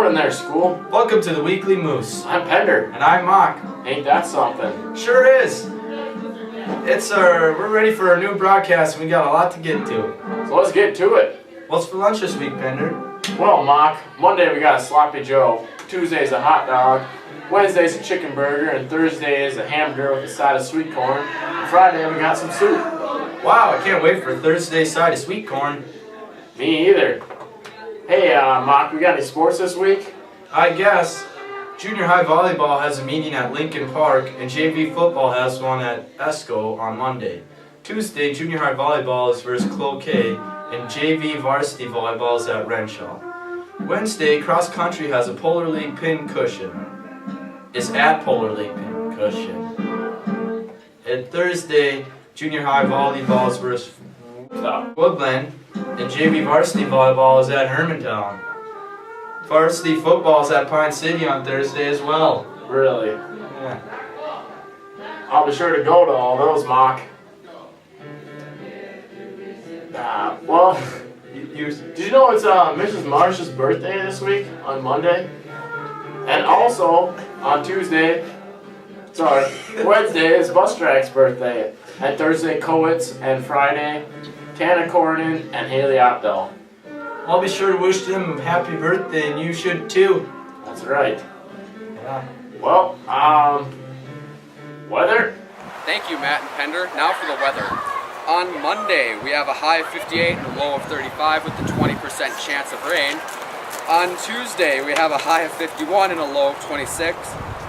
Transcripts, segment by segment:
Morning there, school. Welcome to the Weekly Moose. I'm Pender. And I'm Mock. Ain't that something? Sure is. We're ready for our new broadcast and we got a lot to get to. So let's get to it. What's for lunch this week, Pender? Well, Mock, Monday we got a Sloppy Joe. Tuesday's a hot dog. Wednesday's a chicken burger. And Thursday is a hamburger with a side of sweet corn. And Friday we got some soup. Wow, I can't wait for Thursday's side of sweet corn. Me either. Hey, Mock, we got any sports this week? I guess. Junior high volleyball has a meeting at Lincoln Park, and JV football has one at Esco on Monday. Tuesday, junior high volleyball is versus Cloquet, and JV varsity volleyball is at Renshaw. Wednesday, cross country has a Polar League pin cushion. It's at Polar League pin cushion. And Thursday, junior high volleyball is versus Woodland, and JV varsity volleyball is at Hermantown. Varsity football is at Pine City on Thursday as well. Really? Yeah. I'll be sure to go to all those, Mock. Well, did you know it's Mrs. Marsh's birthday this week on Monday? And also, on Wednesday is Bus Track's birthday. And Thursday, Coet's, and Friday, Tana Cornyn and Haley Opdell. I'll be sure to wish them a happy birthday, and you should too. That's right. Yeah. Well, weather? Thank you, Matt and Pender. Now for the weather. On Monday, we have a high of 58 and a low of 35 with a 20% chance of rain. On Tuesday, we have a high of 51 and a low of 26.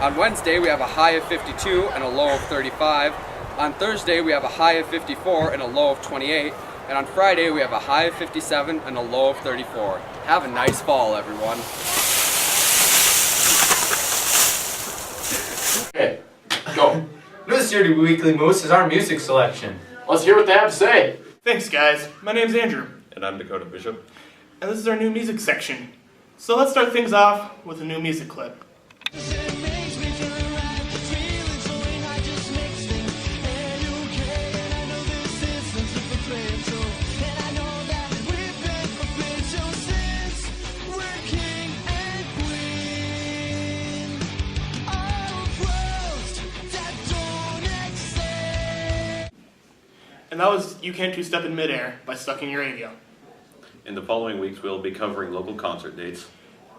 On Wednesday, we have a high of 52 and a low of 35. On Thursday, we have a high of 54 and a low of 28. And on Friday, we have a high of 57 and a low of 34. Have a nice fall, everyone. Okay, go. This year's Weekly Moose is our music selection. Let's hear what they have to say. Thanks, guys. My name's Andrew. And I'm Dakota Bishop. And this is our new music section. So let's start things off with a new music clip. And that was You Can't Two-Step in Midair by Stuck in Your Radio. In the following weeks, we'll be covering local concert dates,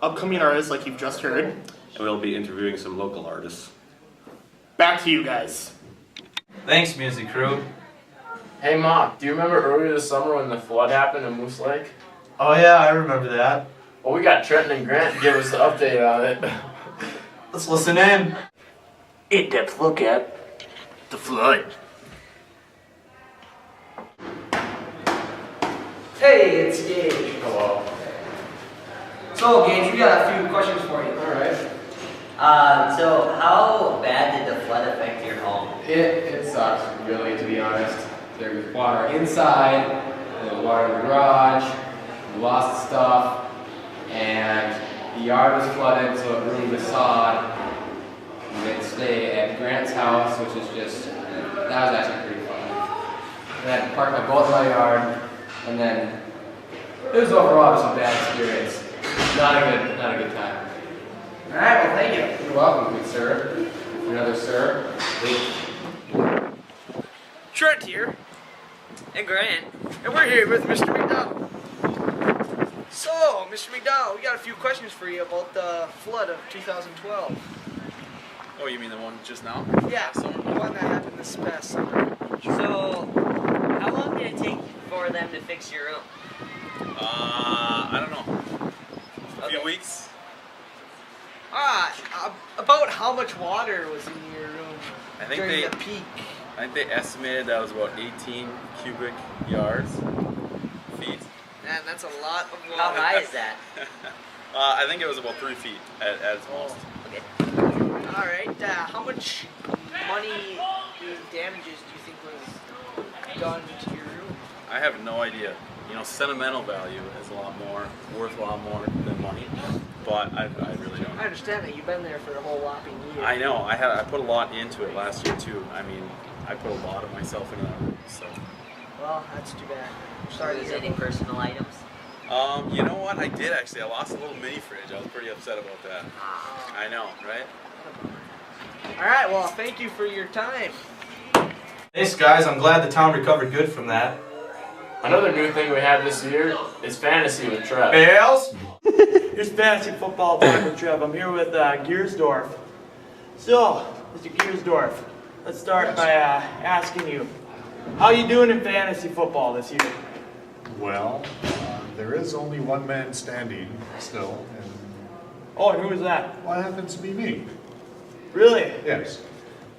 Upcoming artists like you've just heard. and we'll be interviewing some local artists. Back to you guys. Thanks, music crew. Hey, Mock, do you remember earlier this summer when the flood happened in Moose Lake? Oh yeah, I remember that. Well, we got Trenton and Grant to give us the update on it. Let's listen in. In-depth look at the flood. Hey, it's Gage. Hello. So, Gage, we got a few questions for you. So how bad did the flood affect your home? It sucks, really, to be honest. There was water inside, there was water in the garage, we lost stuff, and the yard was flooded, so it ruined the sod. We had to stay at Grant's house, which is just, that was actually pretty fun. And I had to park my boat in my yard, and then it was overall just a bad experience. Not a good time. Alright, well, thank you. You're welcome, good sir. Another sir. Trent here. And Grant, And we're here with Mr. McDowell. So, Mr. McDowell, we got a few questions for you about the flood of 2012. Oh, you mean the one just now? Yeah, so the one that happened this past summer. so how long did it take for them to fix your room? I don't know. A few Okay. weeks? About how much water was in your room I think during they the peak? estimated that was about 18 cubic yards, feet. Man, that's a lot of water. How high is that? I think it was about 3 feet at its most. Okay. Alright, how much money damages do you think was done to your room? I have no idea. You know, sentimental value is a lot more, worth a lot more than money, but I really don't. I understand that you've been there for a whole whopping year. I know. I put a lot into it last year too. I mean, I put a lot of myself into that room. So Well, that's too bad. Sorry to Lose hear any about that. personal items? You know what? I did actually. I lost a little mini fridge. I was pretty upset about that. I know, right? All right, well, thank you for your time. Thanks, guys. I'm glad the town recovered good from that. Another new thing we have this year is fantasy with Trev. Bales? Here's fantasy football talk with Trev. I'm here with Giersdorf. So, Mr. Giersdorf, let's start by asking you, how you doing in fantasy football this year? Well, there is only one man standing still, and Oh, and who is that? well, it happens to be me. Really? Yes.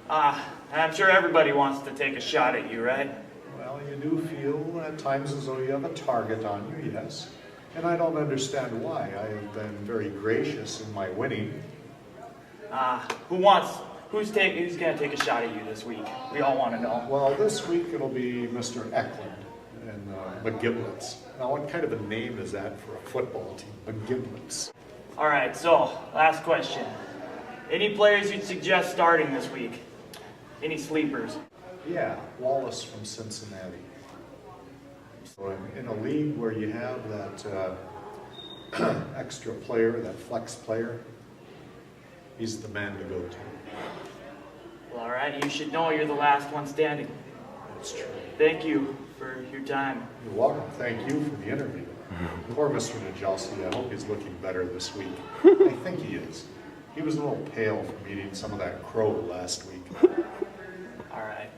I'm sure everybody wants to take a shot at you, right? Well, you do feel at times as though you have a target on you, yes. And I don't understand why. I have been very gracious in my winning. Who's gonna take a shot at you this week? We all want to know. Well, this week it'll be Mr. Eklund and McGiblets. Now, what kind of a name is that for a football team? McGiblets. All right, so last question. Any players you'd suggest starting this week? Any sleepers? Yeah, Wallace from Cincinnati. So in a league where you have that extra player, that flex player, he's the man to go to. Well, all right, you should know you're the last one standing. That's true. Thank you for your time. You're welcome. Thank you for the interview. Poor Mr. Najalski, I hope he's looking better this week. I think he is. He was a little pale from eating some of that crow last week. All right.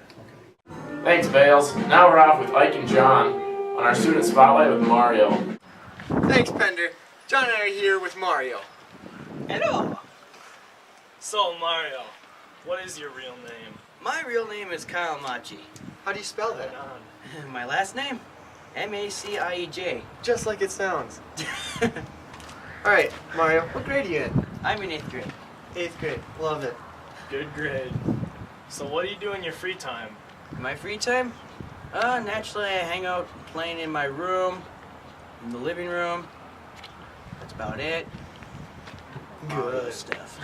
Thanks, Bales. Now we're off with Ike and John on our student spotlight with Mario. Thanks, Pender. John and I are here with Mario. Hello. So, Mario, what is your real name? My real name is Kyle Machi. How do you spell that? My last name? M-A-C-I-E-J. Just like it sounds. All right, Mario, what grade are you in? I'm in 8th grade. 8th grade. Love it. Good grade. So what do you do in your free time? In my free time? Naturally I hang out playing in my room, in the living room. That's about it. Good Stuff.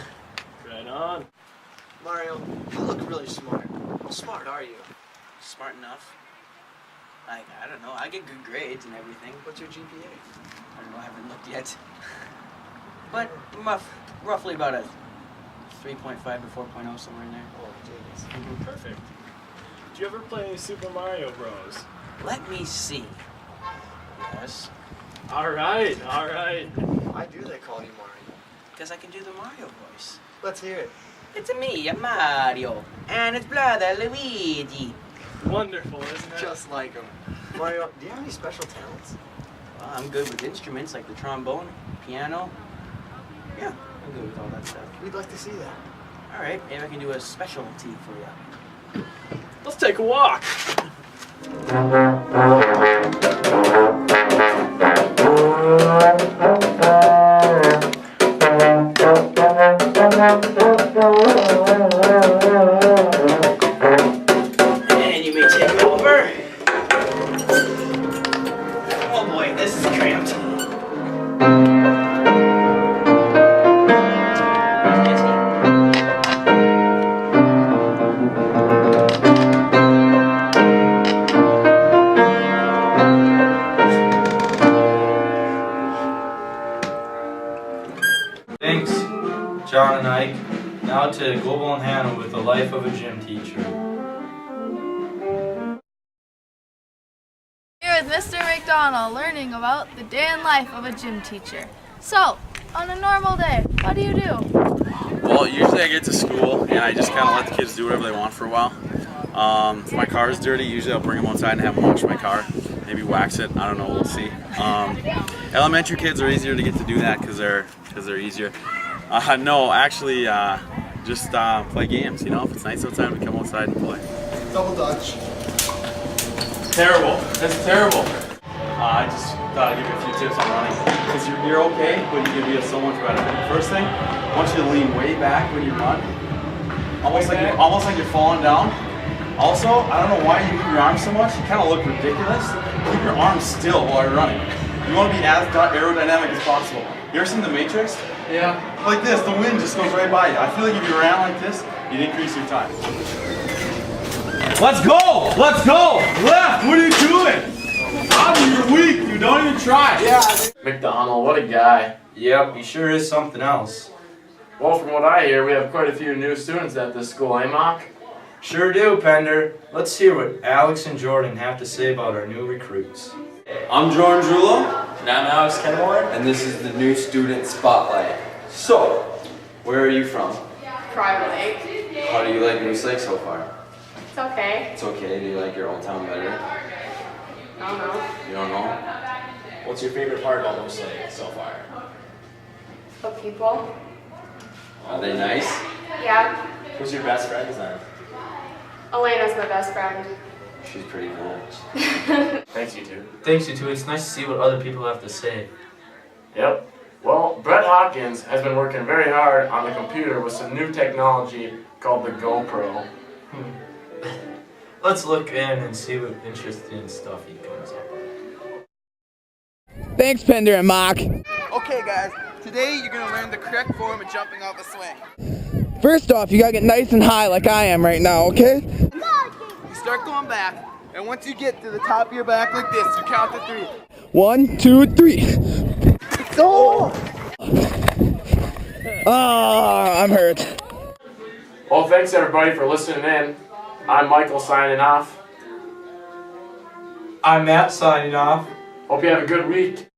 Right on. Mario, you look really smart. How smart are you? Smart enough. I don't know. I get good grades and everything. What's your GPA? I don't know. I haven't looked yet. But roughly about a 3.5 to 4.0, somewhere in there. Oh, jeez. Perfect. Did you ever play Super Mario Bros? Let me see. Yes. All right, all right. Why do they call you Mario? Because I can do the Mario voice. Let's hear it. It's me, Mario, and it's brother Luigi. Wonderful, isn't it? Just like him. Mario, do you have any special talents? Well, I'm good with instruments like the trombone, piano. Yeah, I'm good with all that stuff. We'd like to see that. All right, maybe I can do a specialty for you. Let's take a walk. And you may take over. Oh boy, this is cramped. Thanks, John and Ike. Now to Global and Hannah with the life of a gym teacher. Here with Mr. McDonald learning about the day in life of a gym teacher. So, on a normal day, what do you do? Well, usually I get to school and I just kind of let the kids do whatever they want for a while. If my car is dirty, usually I'll bring them outside and have them wash my car. Maybe wax it, I don't know, we'll see. Elementary kids are easier to get to do that because they're easier. No, actually, just play games, you know? If it's nice outside, we come outside and play. Double dutch. Terrible. That's terrible. I just thought I'd give you a few tips on running. Because you're okay, but you can be so much better. First thing, I want you to lean way back when you run. Almost like you're falling down. Also, I don't know why you move your arms so much. You kind of look ridiculous. Keep your arms still while you're running. You want to be as aerodynamic as possible. You ever seen The Matrix? Yeah. Like this, the wind just goes right by you. I feel like if you ran like this, you'd increase your time. Let's go! Let's go! Left! What are you doing? You're weak, you Don't even try. Yeah. McDonald, what a guy. Yep, he sure is something else. Well, from what I hear, we have quite a few new students at this school, eh, Mock? Sure do, Pender. Let's hear what Alex and Jordan have to say about our new recruits. I'm Jordan Drulo, And I'm Alex Kenmore. and this is the new student spotlight. So, where are you from? Prior Lake. How do you like Moose Lake so far? It's okay. It's okay. Do you like your old town better? I don't know. You don't know? What's your favorite part about Moose Lake so far? The people. Are they nice? Yeah. Who's your best friends then? Elena's my best friend. She's pretty cool. Thanks, you two. Thanks, you two. It's nice to see what other people have to say. Yep. Well, Brett Hawkins has been working very hard on the computer with some new technology called the GoPro. Let's look in and see what interesting stuff he comes up with. Thanks, Pender and Mock. Okay, guys. Today you're gonna learn the correct form of jumping off a swing. First off, you gotta get nice and high like I am right now, okay? You start going back, and once you get to the top of your back like this, you count to 3. 1, 2, 3. Go! I'm hurt. Well, thanks everybody for listening in. I'm Michael signing off. I'm Matt signing off. Hope you have a good week.